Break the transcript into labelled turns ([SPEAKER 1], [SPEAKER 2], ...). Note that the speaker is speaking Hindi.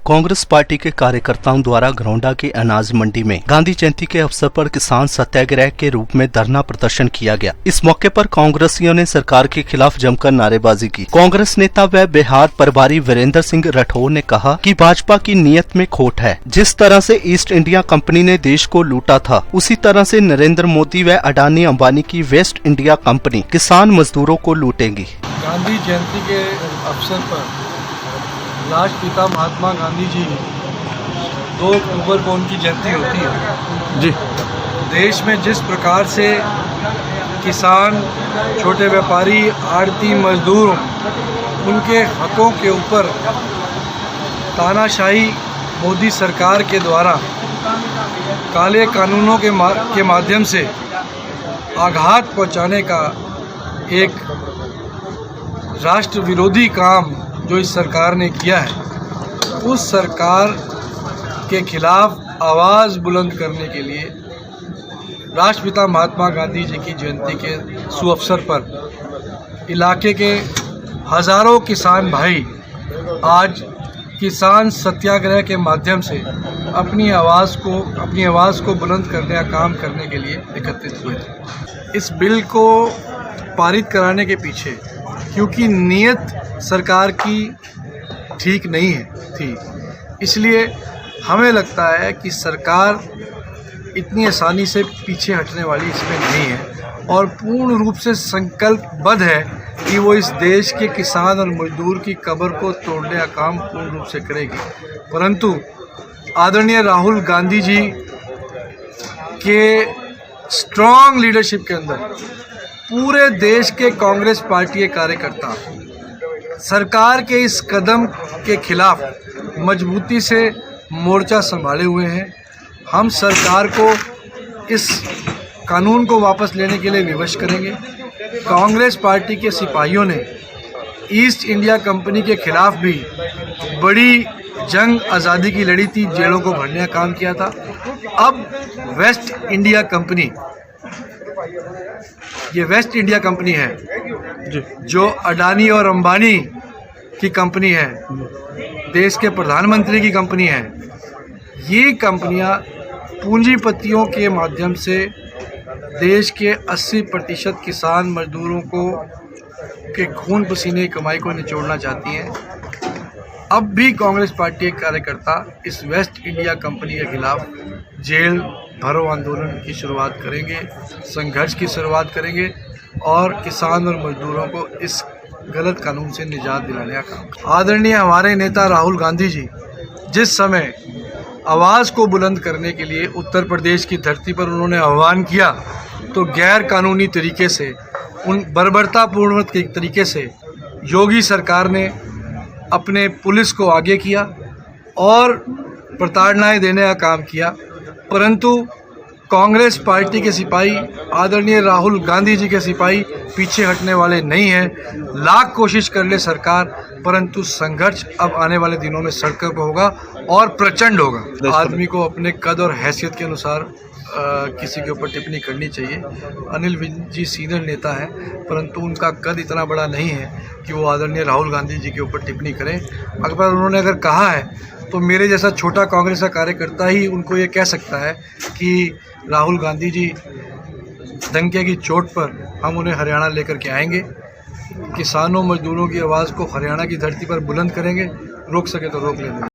[SPEAKER 1] कांग्रेस पार्टी के कार्यकर्ताओं द्वारा घरौंडा की अनाज मंडी में गांधी जयंती के अवसर पर किसान सत्याग्रह के रूप में धरना प्रदर्शन किया गया। इस मौके पर कांग्रेसियों ने सरकार के खिलाफ जमकर नारेबाजी की। कांग्रेस नेता व बिहार प्रभारी वीरेंद्र सिंह राठौर ने कहा कि भाजपा की नीयत में खोट है। जिस तरह से ईस्ट इंडिया कंपनी ने देश को लूटा था, उसी तरह से नरेंद्र मोदी व अडानी अंबानी की वेस्ट इंडिया कंपनी किसान मजदूरों को लूटेगी।
[SPEAKER 2] गांधी जयंती के अवसर पर राष्ट्रपिता महात्मा गांधी जी 2 अक्टूबर को उनकी जयंती होती है जी। देश में जिस प्रकार से किसान, छोटे व्यापारी, आड़ती, मजदूर उनके हकों के ऊपर तानाशाही मोदी सरकार के द्वारा काले कानूनों के माध्यम से आघात पहुंचाने का एक राष्ट्र विरोधी काम जो इस सरकार ने किया है, उस सरकार के खिलाफ आवाज़ बुलंद करने के लिए राष्ट्रपिता महात्मा गांधी जी की जयंती के सुअवसर पर इलाके के हज़ारों किसान भाई आज किसान सत्याग्रह के माध्यम से अपनी आवाज़ को बुलंद करने का काम करने के लिए एकत्रित हुए थे। इस बिल को पारित कराने के पीछे क्योंकि नीयत सरकार की ठीक नहीं थी, इसलिए हमें लगता है कि सरकार इतनी आसानी से पीछे हटने वाली इसमें नहीं है और पूर्ण रूप से संकल्पबद्ध है कि वो इस देश के किसान और मजदूर की कब्र को तोड़ने का काम पूर्ण रूप से करेगी। परंतु आदरणीय राहुल गांधी जी के स्ट्रॉन्ग लीडरशिप के अंदर पूरे देश के कांग्रेस पार्टी के कार्यकर्ता सरकार के इस कदम के खिलाफ मजबूती से मोर्चा संभाले हुए हैं। हम सरकार को इस कानून को वापस लेने के लिए विवश करेंगे। कांग्रेस पार्टी के सिपाहियों ने ईस्ट इंडिया कंपनी के खिलाफ भी बड़ी जंग आज़ादी की लड़ी थी, जेलों को भरने का काम किया था। अब वेस्ट इंडिया कंपनी, ये वेस्ट इंडिया कंपनी है जो अडानी और अंबानी की कंपनी है, देश के प्रधानमंत्री की कंपनी है। ये कंपनियां पूंजीपतियों के माध्यम से देश के 80% किसान मजदूरों के खून पसीने की कमाई को निचोड़ना चाहती हैं। अब भी कांग्रेस पार्टी के कार्यकर्ता इस वेस्ट इंडिया कंपनी के खिलाफ जेल भरो आंदोलन की शुरुआत करेंगे, संघर्ष की शुरुआत करेंगे और किसान और मजदूरों को इस गलत कानून से निजात दिलाने का काम। आदरणीय हमारे नेता राहुल गांधी जी जिस समय आवाज़ को बुलंद करने के लिए उत्तर प्रदेश की धरती पर उन्होंने आह्वान किया, तो गैर कानूनी तरीके से, उन बर्बरतापूर्ण तरीके से योगी सरकार ने अपने पुलिस को आगे किया और प्रताड़नाएं देने का काम किया। परंतु कांग्रेस पार्टी के सिपाही, आदरणीय राहुल गांधी जी के सिपाही पीछे हटने वाले नहीं हैं। लाख कोशिश कर ले सरकार, परंतु संघर्ष अब आने वाले दिनों में सड़कों पर होगा और प्रचंड होगा। आदमी को अपने कद और हैसियत के अनुसार किसी के ऊपर टिप्पणी करनी चाहिए। अनिल विज जी सीनियर नेता हैं, परंतु उनका कद इतना बड़ा नहीं है कि वो आदरणीय राहुल गांधी जी के ऊपर टिप्पणी करें। अगर कहा है तो मेरे जैसा छोटा कांग्रेस का कार्यकर्ता ही उनको ये कह सकता है कि राहुल गांधी जी डंके की चोट पर हम उन्हें हरियाणा लेकर के आएंगे, किसानों मजदूरों की आवाज़ को हरियाणा की धरती पर बुलंद करेंगे, रोक सके तो रोक लेंगे।